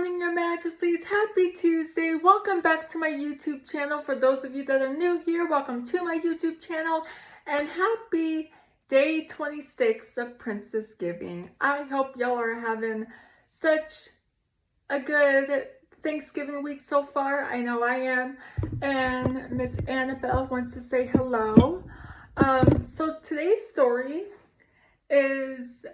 morning, Your Majesties. Happy Tuesday. Welcome back to my YouTube channel. For those of you that are new here, welcome to my YouTube channel. And happy day 26 of Princess Giving. I hope y'all are having such a good Thanksgiving week so far. I know I am. And Miss Annabelle wants to say hello. So today's story is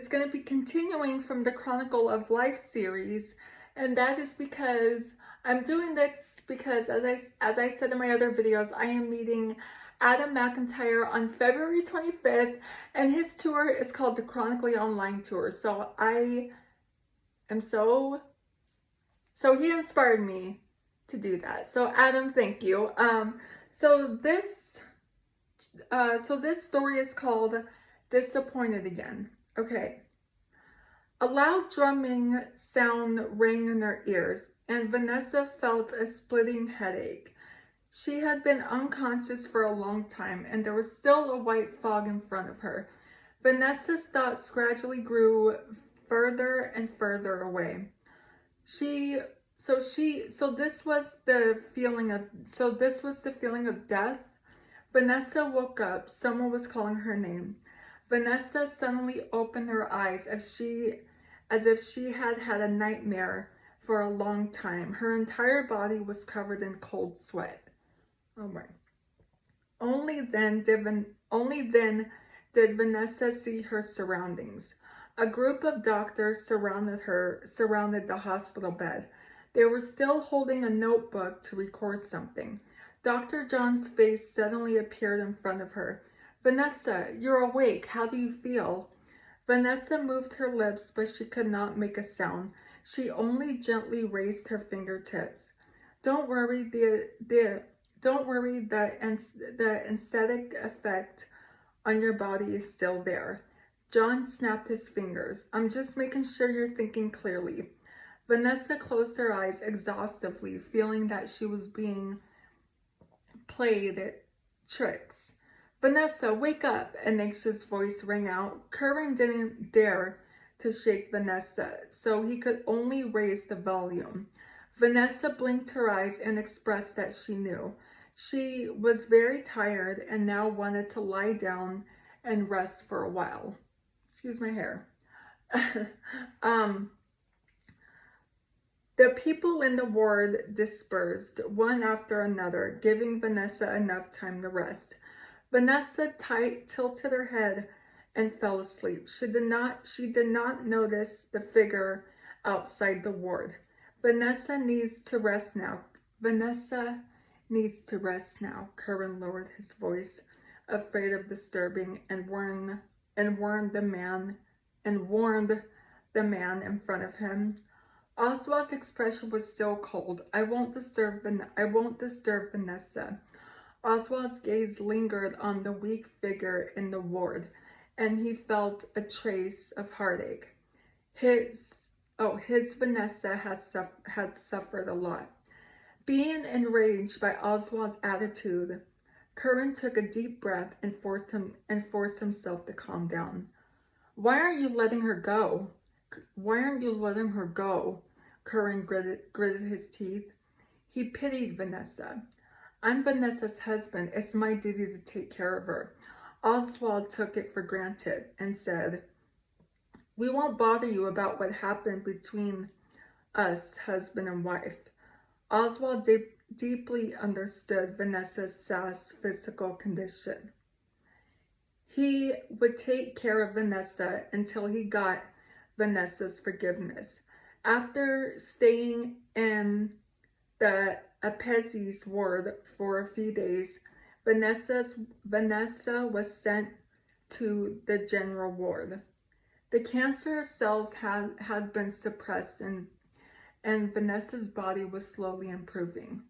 going to be continuing from the Chronicle of Life series, and that is because I'm doing this because as I said in my other videos, I am meeting Adam McIntyre on February 25th, and his tour is called the Chronically Online Tour. So I am so he inspired me to do that. So Adam, thank you. So this story is called Disappointed Again. Okay. A loud drumming sound rang in her ears, and Vanessa felt a splitting headache. She had been unconscious for a long time, and there was still a white fog in front of her. Vanessa's thoughts gradually grew further and further away. So this was the feeling of death. Vanessa woke up. Someone was calling her name. Vanessa suddenly opened her eyes as if she had had a nightmare for a long time. Her entire body was covered in cold sweat. Oh my. Only then did Vanessa see her surroundings. A group of doctors surrounded the hospital bed. They were still holding a notebook to record something. Dr. John's face suddenly appeared in front of her. Vanessa, you're awake. How do you feel? Vanessa moved her lips, but she could not make a sound. She only gently raised her fingertips. Don't worry, the anesthetic effect on your body is still there. John snapped his fingers. I'm just making sure you're thinking clearly. Vanessa closed her eyes exhaustively, feeling that she was being played tricks. Vanessa, wake up, an anxious voice rang out. Curran didn't dare to shake Vanessa, so he could only raise the volume. Vanessa blinked her eyes and expressed that she knew. She was very tired and now wanted to lie down and rest for a while. Excuse my hair. The people in the ward dispersed, one after another, giving Vanessa enough time to rest. Vanessa tilted her head and fell asleep. She did not notice the figure outside the ward. Vanessa needs to rest now. Vanessa needs to rest now. Curran lowered his voice, afraid of disturbing, and warned the man in front of him. Oswald's expression was still cold. I won't disturb Vanessa. Oswald's gaze lingered on the weak figure in the ward, and he felt a trace of heartache. His Vanessa had suffered a lot. Being enraged by Oswald's attitude, Curran took a deep breath and forced himself to calm down. Why aren't you letting her go? Curran gritted his teeth. He pitied Vanessa. I'm Vanessa's husband. It's my duty to take care of her. Oswald took it for granted and said, we won't bother you about what happened between us, husband and wife. Oswald deeply understood Vanessa's sad physical condition. He would take care of Vanessa until he got Vanessa's forgiveness. After staying in the Apezzi's ward for a few days, Vanessa was sent to the general ward. The cancer cells had been suppressed and Vanessa's body was slowly improving.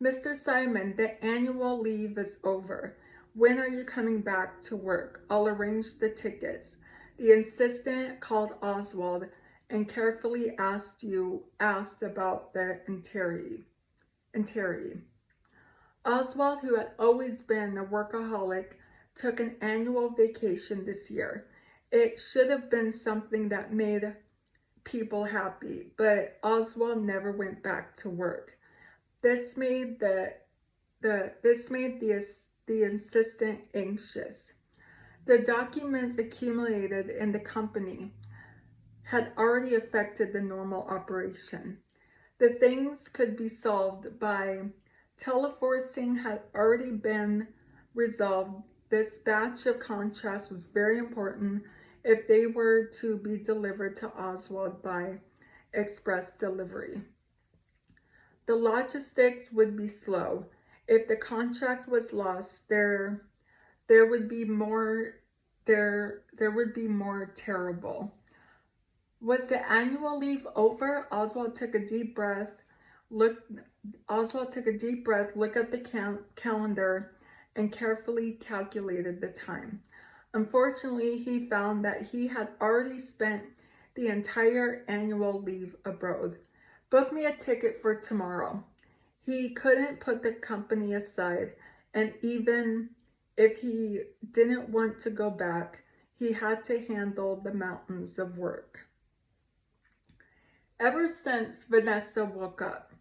Mr. Simon, the annual leave is over. When are you coming back to work? I'll arrange the tickets. The assistant called Oswald and carefully asked about the interree. Oswald, who had always been a workaholic, took an annual vacation this year. It should have been something that made people happy, but Oswald never went back to work. This made the assistant anxious. The documents accumulated in the company had already affected the normal operation. The things could be solved by teleforcing had already been resolved. This batch of contracts was very important if they were to be delivered to Oswald by express delivery. The logistics would be slow. If the contract was lost, there would be more there would be more terrible. Was the annual leave over? Oswald took a deep breath, looked at the calendar, and carefully calculated the time. Unfortunately, he found that he had already spent the entire annual leave abroad. Book me a ticket for tomorrow. He couldn't put the company aside, and even if he didn't want to go back, he had to handle the mountains of work. Ever since Vanessa woke up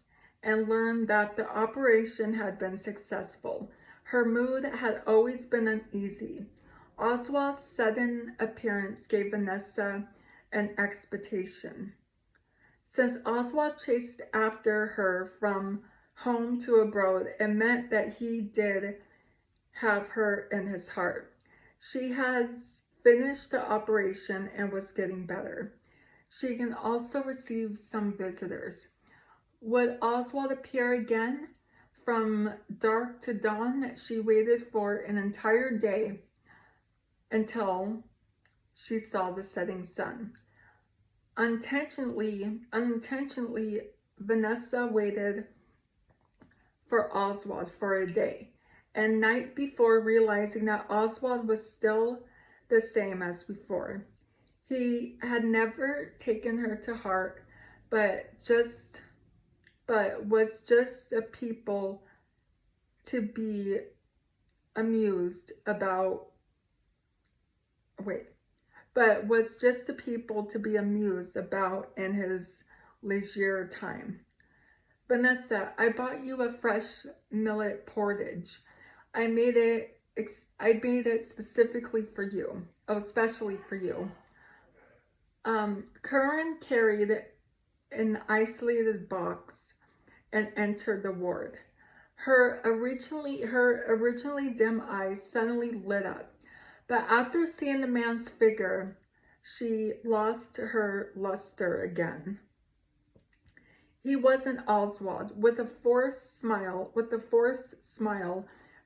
and learned that the operation had been successful, her mood had always been uneasy. Oswald's sudden appearance gave Vanessa an expectation. Since Oswald chased after her from home to abroad, it meant that he did have her in his heart. She had finished the operation and was getting better. She can also receive some visitors. Would Oswald appear again? From dark to dawn, she waited for an entire day until she saw the setting sun. Unintentionally, Vanessa waited for Oswald for a day and night before realizing that Oswald was still the same as before. He had never taken her to heart, but was just a people to be amused about. But was just a people to be amused about in his leisure time. Vanessa, I bought you a fresh millet porridge. I made it specifically for you. Oh, especially for you. Curran carried an isolated box and entered the ward. Her originally dim eyes suddenly lit up, but after seeing the man's figure, she lost her luster again. He wasn't Oswald. With a forced smile,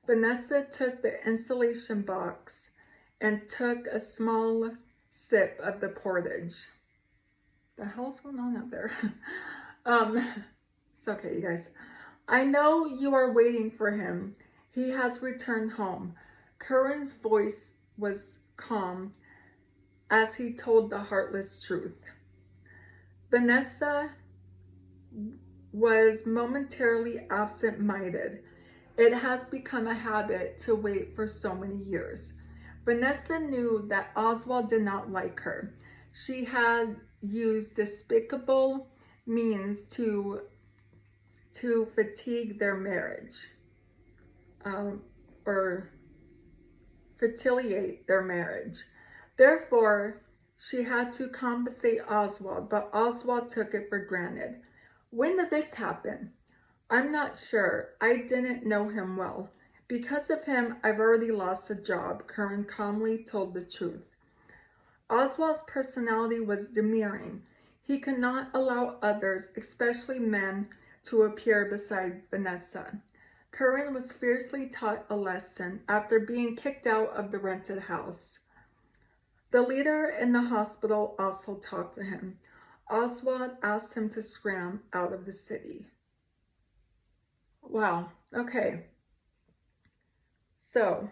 Vanessa took the insulation box and took a small sip of the porridge. The hell's going on out there? It's okay, you guys. I know you are waiting for him. He has returned home. Curran's voice was calm as he told the heartless truth. Vanessa was momentarily absent-minded. It has become a habit to wait for so many years. Vanessa knew that Oswald did not like her. She had used despicable means to fatigue their marriage, or fertilate their marriage. Therefore, she had to compensate Oswald, but Oswald took it for granted. When did this happen? I'm not sure. I didn't know him well. Because of him, I've already lost a job, Curran calmly told the truth. Oswald's personality was demurring. He could not allow others, especially men, to appear beside Vanessa. Curran was fiercely taught a lesson after being kicked out of the rented house. The leader in the hospital also talked to him. Oswald asked him to scram out of the city. Wow, okay. So,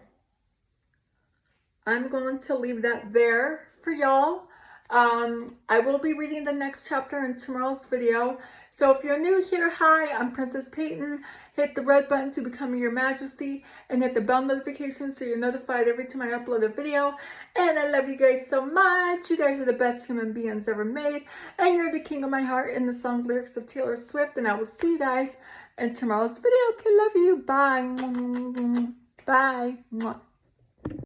I'm going to leave that there for y'all. I will be reading the next chapter in tomorrow's video. So if you're new here, hi, I'm Princess Peyton. Hit the red button to become your majesty and hit the bell notification so you're notified every time I upload a video. And I love you guys so much. You guys are the best human beings ever made. And you're the king of my heart in the song lyrics of Taylor Swift. And I will see you guys in tomorrow's video. Okay, love you. Bye. Bye.